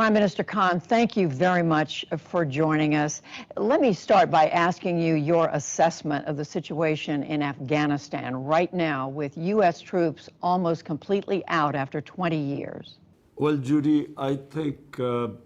Prime Minister Khan, thank you very much for joining us. Let me start by asking you your assessment of the situation in Afghanistan right now, with U.S. troops almost completely out after 20 years. Well, Judy, I think the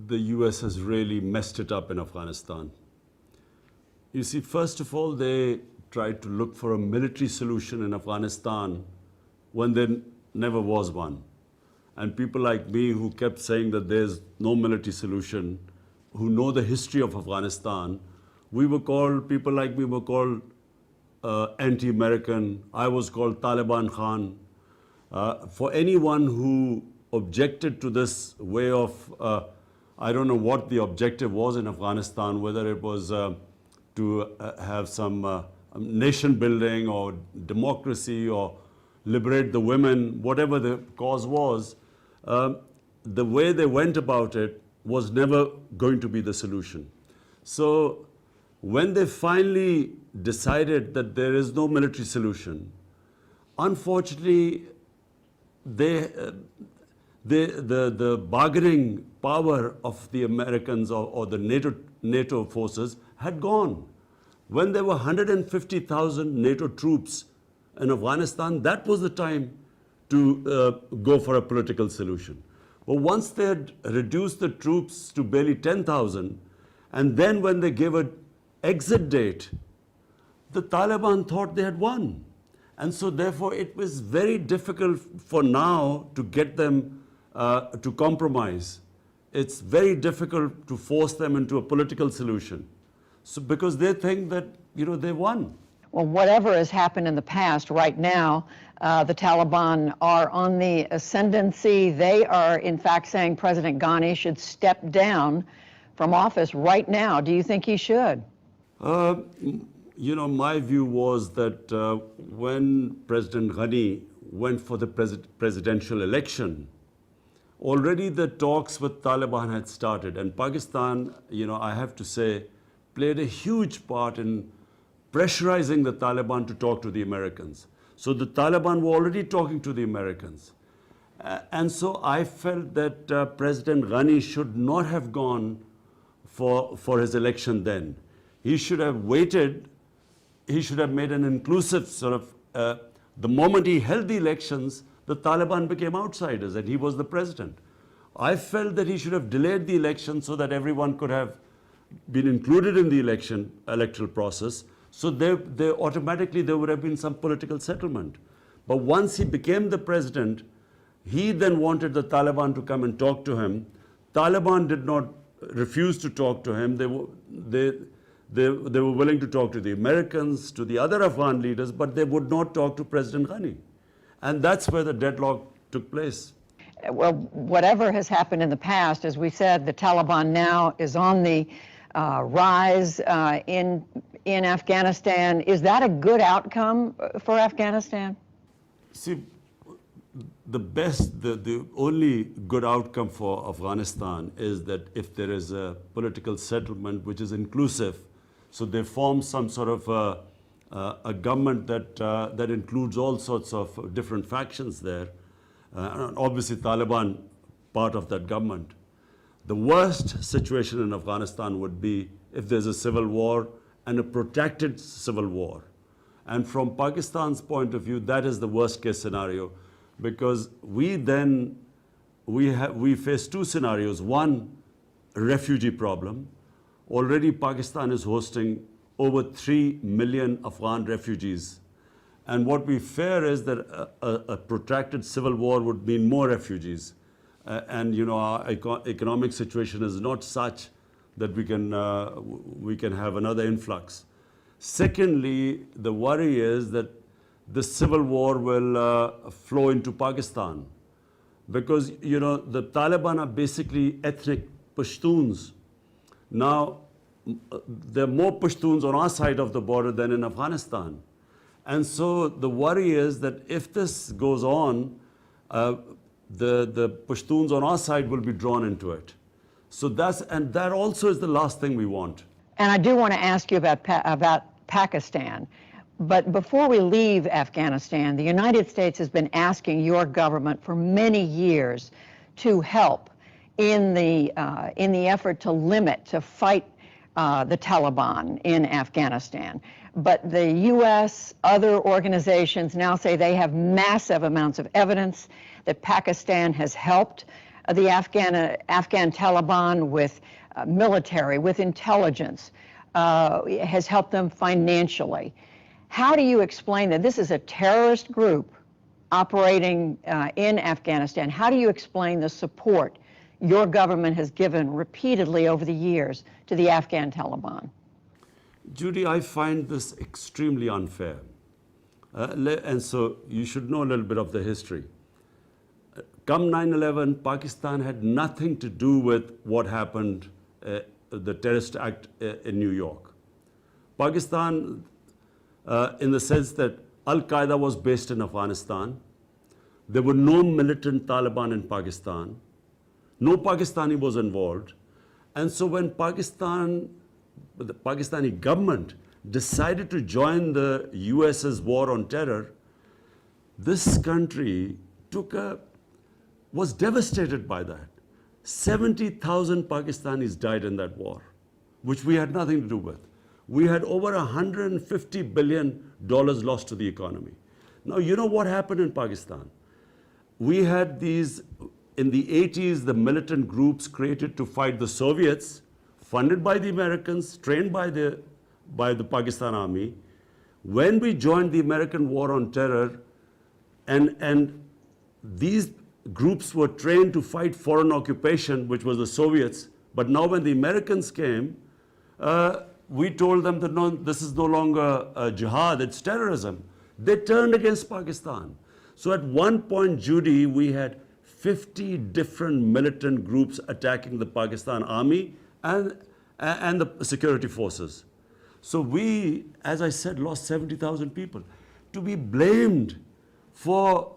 U.S. has really messed it up in Afghanistan. You see, first of all, they tried to look for a military solution in Afghanistan when there never was one. And people like me who kept saying that there's no military solution, who know the history of Afghanistan, people like me were called anti-American. I was called Taliban Khan. For anyone who objected to this way of, I don't know what the objective was in Afghanistan, whether it was to have some nation building or democracy or liberate the women, whatever the cause was, the way they went about it was never going to be the solution. So when they finally decided that there is no military solution, unfortunately, the bargaining power of the Americans or the NATO forces had gone. When there were 150,000 NATO troops in Afghanistan, that was the time to go for a political solution. But once they had reduced the troops to barely 10,000, and then when they gave an exit date, the Taliban thought they had won. And so therefore it was very difficult for now to get them to compromise. It's very difficult to force them into a political solution. So because they think that, they won. Well, whatever has happened in the past, right now, the Taliban are on the ascendancy. They are, in fact, saying President Ghani should step down from office right now. Do you think he should? My view was that when President Ghani went for the presidential election, already the talks with Taliban had started. And Pakistan, I have to say, played a huge part in pressurizing the Taliban to talk to the Americans. So the Taliban were already talking to the Americans. And so I felt that President Ghani should not have gone for his election then. He should have waited. He should have made an inclusive sort of, the moment he held the elections, the Taliban became outsiders and he was the president. I felt that he should have delayed the election so that everyone could have been included in the electoral process. So automatically there would have been some political settlement. But once he became the president, he then wanted the Taliban to come and talk to him. Taliban did not refuse to talk to him. They were willing to talk to the Americans, to the other Afghan leaders, but they would not talk to President Ghani. And that's where the deadlock took place. Well, whatever has happened in the past, as we said, the Taliban now is on the rise in Afghanistan. Is that a good outcome for Afghanistan? See, the only good outcome for Afghanistan is that if there is a political settlement which is inclusive, so they form some sort of a government that includes all sorts of different factions there. And obviously Taliban part of that government. The worst situation in Afghanistan would be if there's a civil war and a protracted civil war. And from Pakistan's point of view, that is the worst case scenario, because we face two scenarios. One, a refugee problem. Already Pakistan is hosting over 3 million Afghan refugees. And what we fear is that a protracted civil war would mean more refugees. And our economic situation is not such that we can have another influx. Secondly, the worry is that the civil war will flow into Pakistan, because the Taliban are basically ethnic Pashtuns. Now, there are more Pashtuns on our side of the border than in Afghanistan. And so the worry is that if this goes on, the Pashtuns on our side will be drawn into it. So that also is the last thing we want. And I do want to ask you about Pakistan. But before we leave Afghanistan, the United States has been asking your government for many years to help in the effort to fight the Taliban in Afghanistan. But the U.S., other organizations now say they have massive amounts of evidence that Pakistan has helped the Afghan Taliban with military, with intelligence, has helped them financially. How do you explain that this is a terrorist group operating in Afghanistan? How do you explain the support your government has given repeatedly over the years to the Afghan Taliban? Judy, I find this extremely unfair. And so you should know a little bit of the history. Come 9/11, Pakistan had nothing to do with what happened, the terrorist act in New York. Pakistan, in the sense that Al-Qaeda was based in Afghanistan, there were no militant Taliban in Pakistan, no Pakistani was involved, and so when the Pakistani government decided to join the US's war on terror, this country was devastated by that. 70,000 Pakistanis died in that war, which we had nothing to do with. We had over $150 billion lost to the economy. Now, you know what happened in Pakistan? We had these, in the 80s, the militant groups created to fight the Soviets, funded by the Americans, trained by the Pakistan Army. When we joined the American war on terror, and these groups were trained to fight foreign occupation, which was the Soviets, but now when the Americans came, we told them that no, this is no longer jihad, it's terrorism. They turned against Pakistan. So at one point, Judy, we had 50 different militant groups attacking the Pakistan Army and the security forces. So we, as I said, lost 70,000 people. To be blamed for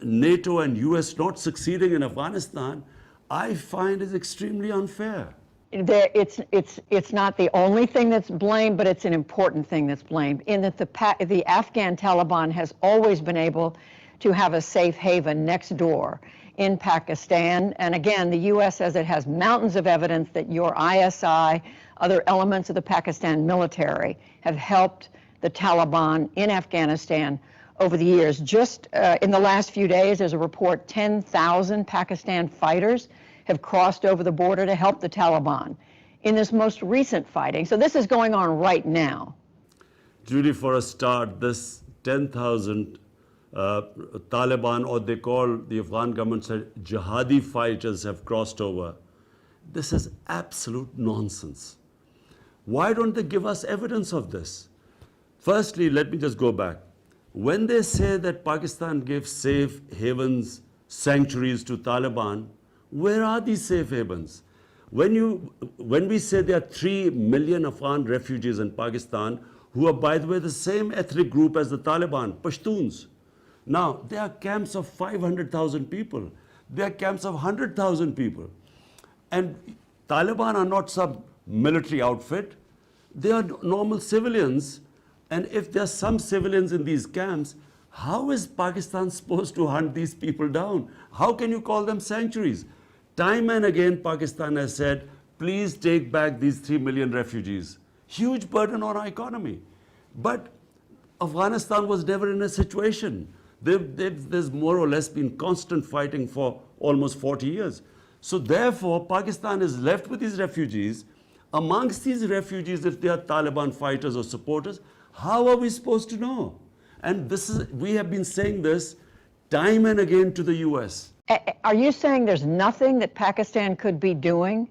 NATO and US not succeeding in Afghanistan, I find is extremely unfair. It's not the only thing that's blamed, but it's an important thing that's blamed, in that the Afghan Taliban has always been able to have a safe haven next door in Pakistan. And again, the U.S. says it has mountains of evidence that your ISI, other elements of the Pakistan military, have helped the Taliban in Afghanistan over the years. Just in the last few days, there's a report 10,000 Pakistan fighters have crossed over the border to help the Taliban in this most recent fighting. So this is going on right now. Judy, for a start, this 10,000 Taliban, or they call the Afghan government said jihadi fighters, have crossed over. This is absolute nonsense. Why don't they give us evidence of this? Firstly, let me just go back. When they say that Pakistan gives safe havens, sanctuaries to Taliban, where are these safe havens? When we say there are 3 million Afghan refugees in Pakistan, who are, by the way, the same ethnic group as the Taliban, Pashtuns. Now, there are camps of 500,000 people. There are camps of 100,000 people. And Taliban are not some military outfit. They are normal civilians. And if there are some civilians in these camps, how is Pakistan supposed to hunt these people down? How can you call them sanctuaries? Time and again, Pakistan has said, please take back these 3 million refugees. Huge burden on our economy. But Afghanistan was never in a situation. There's more or less been constant fighting for almost 40 years. So therefore, Pakistan is left with these refugees. Amongst these refugees, if they are Taliban fighters or supporters, how are we supposed to know? And we have been saying this time and again to the US. Are you saying there's nothing that Pakistan could be doing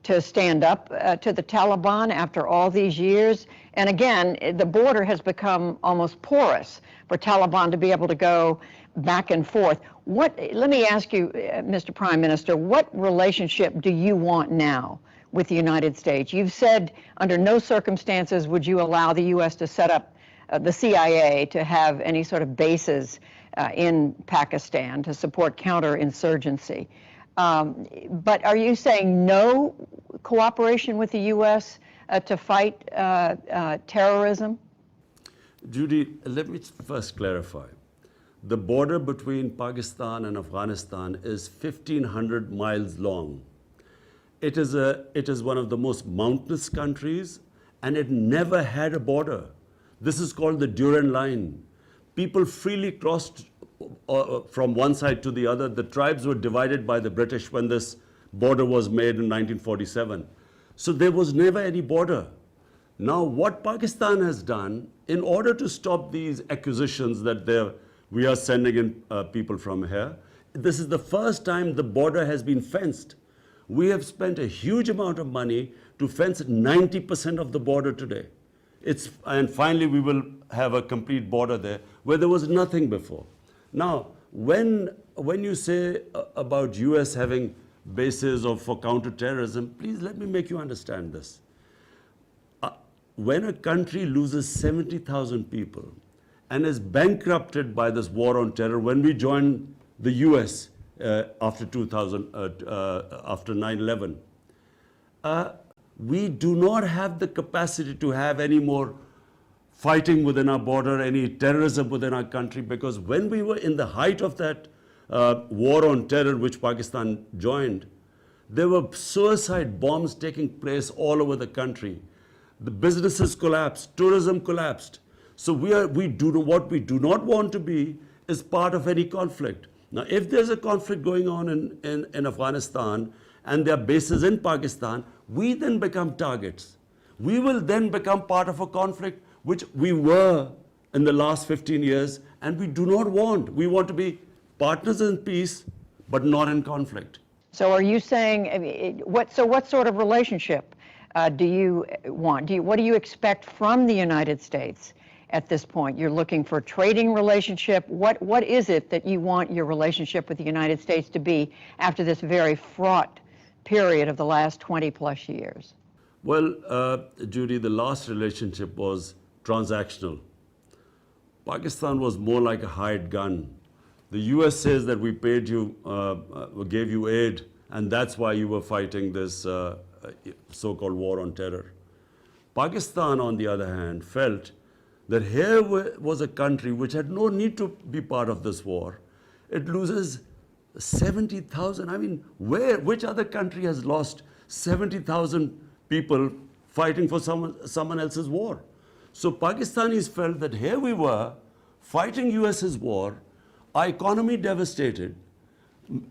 to stand up to the Taliban after all these years? And again, the border has become almost porous for Taliban to be able to go back and forth. Let me ask you, Mr. Prime Minister, what relationship do you want now with the United States? You've said under no circumstances would you allow the U.S. to set up the CIA to have any sort of bases in Pakistan to support counterinsurgency. But are you saying no cooperation with the U.S. To fight terrorism? Judy, let me first clarify. the border between Pakistan and Afghanistan is 1,500 miles long. It is one of the most mountainous countries, and it never had a border. This is called the Durand Line. People freely crossed from one side to the other. The tribes were divided by the British when this border was made in 1947. So there was never any border. Now, what Pakistan has done, in order to stop these accusations that we are sending in people from here, this is the first time the border has been fenced. We have spent a huge amount of money to fence 90% of the border today. And finally, we will have a complete border there where there was nothing before. Now, when you say about US having bases for counterterrorism, please let me make you understand this. When a country loses 70,000 people and is bankrupted by this war on terror, when we joined the US after 9/11, we do not have the capacity to have any more fighting within our border, any terrorism within our country, because when we were in the height of that war on terror, which Pakistan joined, there were suicide bombs taking place all over the country. The businesses collapsed, tourism collapsed. So what we do not want to be is part of any conflict. Now, if there's a conflict going on in Afghanistan and there are bases in Pakistan, we then become targets. We will then become part of a conflict which we were in the last 15 years, and we do not want. We want to be partners in peace, but not in conflict. So are you saying, what sort of relationship do you want? What do you expect from the United States at this point? You're looking for a trading relationship. What is it that you want your relationship with the United States to be after this very fraught period of the last 20 plus years? Well, Judy, the last relationship was transactional. Pakistan was more like a hired gun. The US says that we paid you, gave you aid, and that's why you were fighting this so-called war on terror. Pakistan, on the other hand, felt that here was a country which had no need to be part of this war. It loses 70,000. I mean, which other country has lost 70,000 people fighting for someone else's war? So Pakistanis felt that here we were fighting US's war, our economy devastated,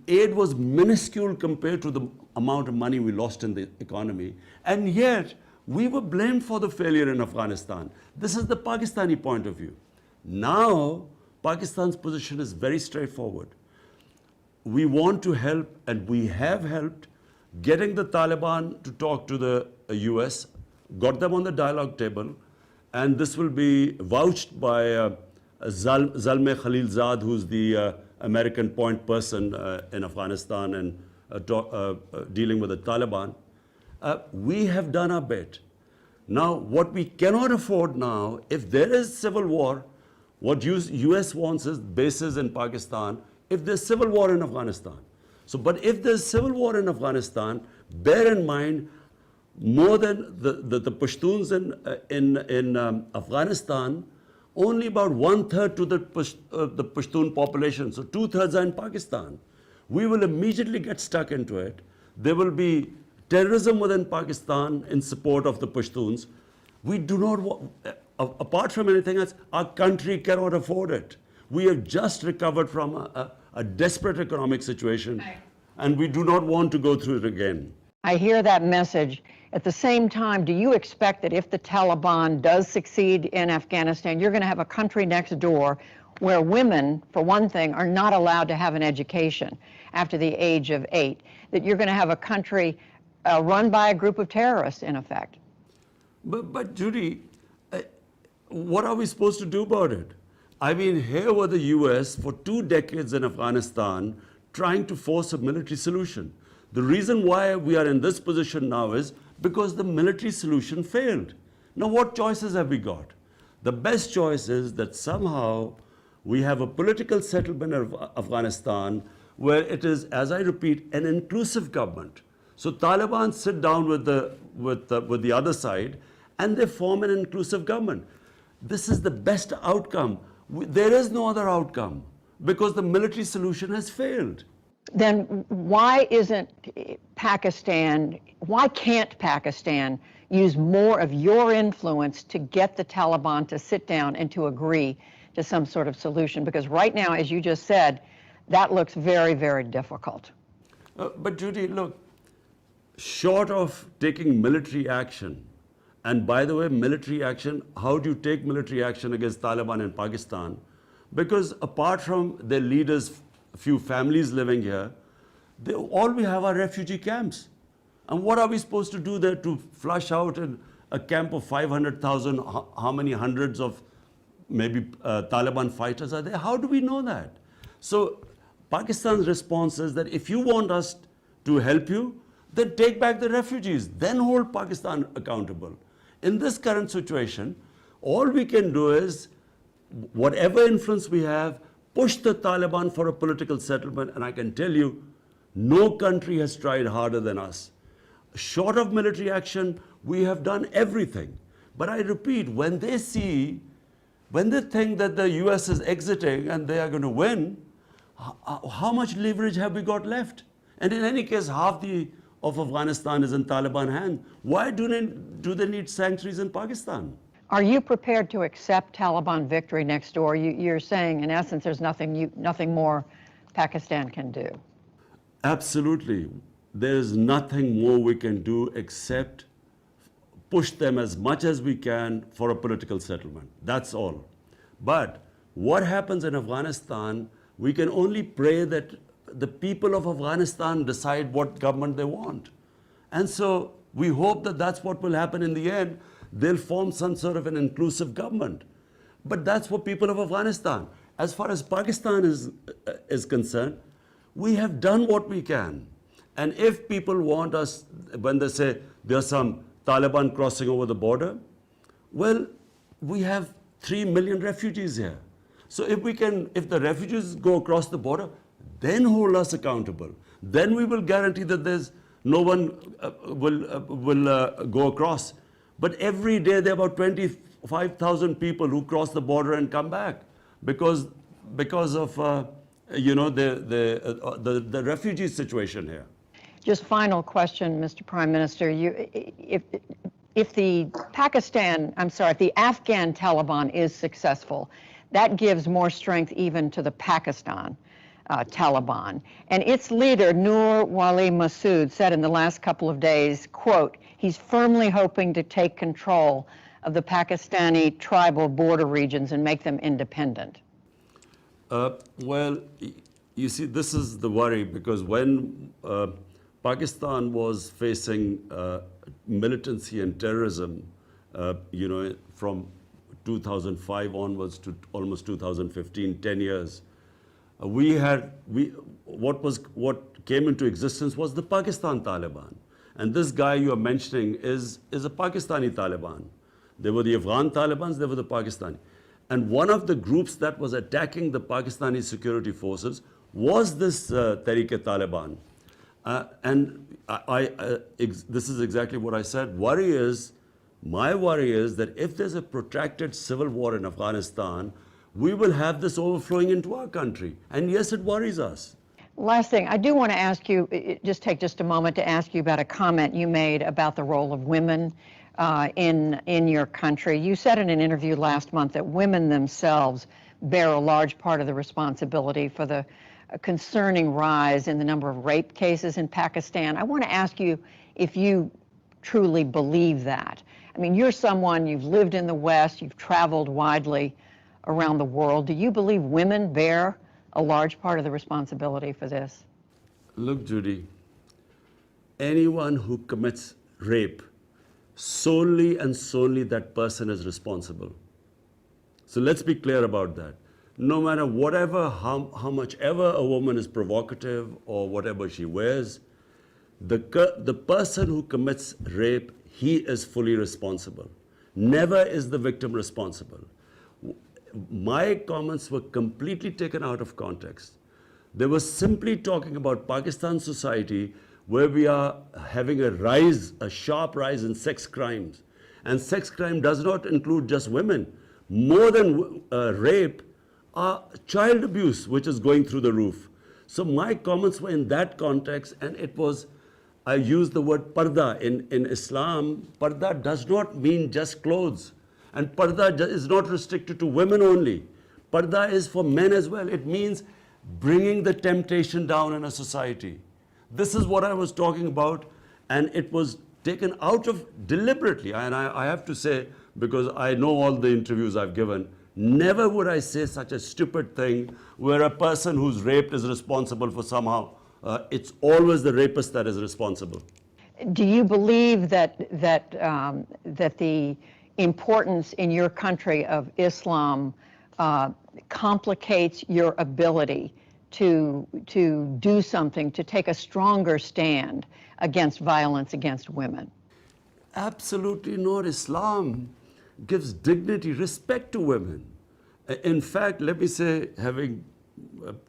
aid was minuscule compared to the amount of money we lost in the economy, and yet we were blamed for the failure in Afghanistan. This is the Pakistani point of view. Now, Pakistan's position is very straightforward. We want to help, and we have helped, getting the Taliban to talk to the US, got them on the dialogue table, and this will be vouched by Zalmay Khalilzad, who's the American point person in Afghanistan and dealing with the Taliban. We have done our bit. Now, what we cannot afford now, if there is civil war, what US wants is bases in Pakistan, if there's civil war in Afghanistan. So, but if there's civil war in Afghanistan, bear in mind, more than the Pashtuns in Afghanistan, only about 1/3 to the Pashtun population, so 2/3 are in Pakistan. We will immediately get stuck into it. There will be terrorism within Pakistan in support of the Pashtuns. We do not want, apart from anything else, our country cannot afford it. We have just recovered from a desperate economic situation, and we do not want to go through it again. I hear that message. At the same time, do you expect that if the Taliban does succeed in Afghanistan, you're going to have a country next door where women, for one thing, are not allowed to have an education after the age of 8, that you're going to have a country run by a group of terrorists, in effect? But Judy, what are we supposed to do about it? I mean, here were the US for 2 decades in Afghanistan trying to force a military solution. The reason why we are in this position now is because the military solution failed. Now, what choices have we got? The best choice is that somehow we have a political settlement of Afghanistan where it is, as I repeat, an inclusive government. So Taliban sit down with the other side and they form an inclusive government. This is the best outcome. There is no other outcome. because the military solution has failed. Then why can't Pakistan use more of your influence to get the Taliban to sit down and to agree to some sort of solution? Because right now, as you just said, that looks very, very difficult. But Judy, look, short of taking military action, and by the way, military action, how do you take military action against Taliban in Pakistan? Because apart from their leaders, a few families living here, all we have are refugee camps. And what are we supposed to do there to flush out a camp of 500,000, how many hundreds of maybe Taliban fighters are there? How do we know that? So Pakistan's response is that if you want us to help you, then take back the refugees, then hold Pakistan accountable. In this current situation, all we can do is, whatever influence we have, push the Taliban for a political settlement, and I can tell you, no country has tried harder than us. Short of military action, we have done everything. But I repeat, when they think that the US is exiting and they are going to win, how much leverage have we got left? And in any case, half of Afghanistan is in Taliban hands. Why do they need sanctuaries in Pakistan? Are you prepared to accept Taliban victory next door? You're saying, in essence, there's nothing more Pakistan can do. Absolutely. There's nothing more we can do except push them as much as we can for a political settlement. That's all. But what happens in Afghanistan, we can only pray that the people of Afghanistan decide what government they want. And so we hope that that's what will happen in the end. They'll form some sort of an inclusive government. But that's for people of Afghanistan. As far as Pakistan is concerned, we have done what we can. And if people want us, when they say there's some Taliban crossing over the border, well, we have 3 million refugees here. So if the refugees go across the border, then hold us accountable. Then we will guarantee that there's no one will go across. But every day there are about 25,000 people who cross the border and come back because of the refugee situation here. Just final question, Mr. Prime Minister. If the Afghan Taliban is successful, that gives more strength even to the Pakistan Taliban. And its leader, Nur Wali Massoud, said in the last couple of days, quote, he's firmly hoping to take control of the Pakistani tribal border regions and make them independent. Well, you see, this is the worry, because when Pakistan was facing militancy and terrorism, from 2005 onwards to almost 2015, 10 years, what came into existence was the Pakistan Taliban. And this guy you are mentioning is a Pakistani Taliban. There were the Afghan Talibans, there were the Pakistani. And one of the groups that was attacking the Pakistani security forces was this Tehreek-e-Taliban. This is exactly what I said. My worry is that if there's a protracted civil war in Afghanistan, we will have this overflowing into our country. And yes, it worries us. Last thing, I do want to ask you, take just a moment to ask you about a comment you made about the role of women in your country. You said in an interview last month that women themselves bear a large part of the responsibility for the concerning rise in the number of rape cases in Pakistan. I want to ask you if you truly believe that. I mean, you've lived in the West, you've traveled widely around the world. Do you believe women bear a large part of the responsibility for this? Look, Judy, anyone who commits rape, solely and solely that person is responsible. So let's be clear about that. No matter how much ever a woman is provocative or whatever she wears, the person who commits rape, he is fully responsible. Never is the victim responsible. My comments were completely taken out of context. They were simply talking about Pakistan society, where we are having a sharp rise in sex crimes. And sex crime does not include just women. More than rape, child abuse, which is going through the roof. So my comments were in that context, and it was, I used the word parda. In Islam, parda does not mean just clothes. And parda is not restricted to women only. Parda is for men as well. It means bringing the temptation down in a society. This is what I was talking about, and it was taken out of deliberately. And I have to say, because I know all the interviews I've given, never would I say such a stupid thing where a person who's raped is responsible for somehow. It's always the rapist that is responsible. Do you believe that the importance in your country of Islam complicates your ability to do something, to take a stronger stand against violence against women? Absolutely not. Islam gives dignity, respect to women. In fact, let me say, having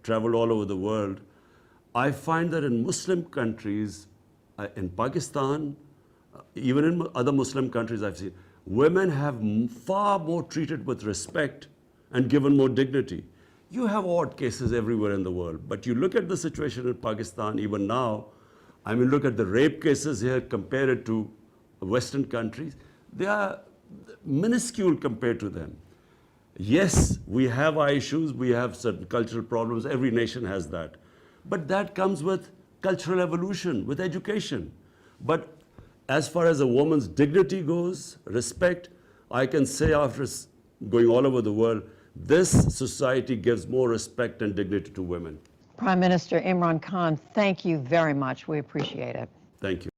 traveled all over the world, I find that in Muslim countries, in Pakistan, even in other Muslim countries I've seen, women have far more treated with respect and given more dignity. You have odd cases everywhere in the world, but you look at the situation in Pakistan even now, I mean, look at the rape cases here, compare it to Western countries, they are minuscule compared to them. Yes, we have our issues, we have certain cultural problems, every nation has that. But that comes with cultural evolution, with education. But as far as a woman's dignity goes, respect, I can say after going all over the world, this society gives more respect and dignity to women. Prime Minister Imran Khan, thank you very much. We appreciate it. Thank you.